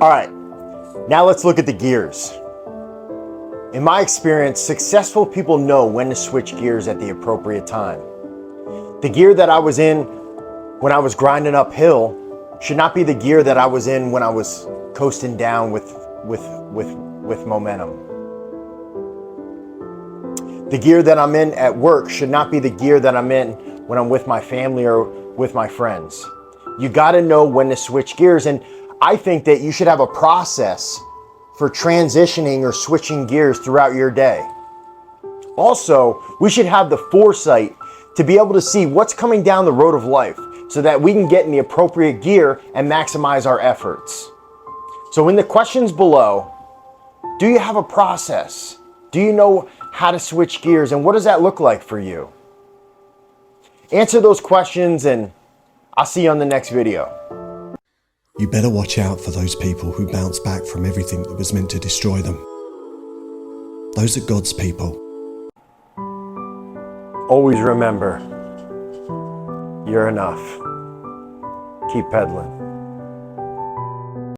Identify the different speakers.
Speaker 1: All right, now let's look at the gears. In my experience, successful people know when to switch gears at the appropriate time. The gear that I was in when I was grinding uphill should not be the gear that I was in when I was coasting down with momentum. The gear that I'm in at work should not be the gear that I'm in when I'm with my family or with my friends. You gotta know when to switch gears, and I think that you should have a process for transitioning or switching gears throughout your day. Also, we should have the foresight to be able to see what's coming down the road of life so that we can get in the appropriate gear and maximize our efforts. So in the questions below, do you have a process? Do you know how to switch gears, and what does that look like for you? Answer those questions, and I'll see you on the next video.
Speaker 2: You better watch out for those people who bounce back from everything that was meant to destroy them. Those are God's people.
Speaker 1: Always remember, you're enough. Keep pedaling.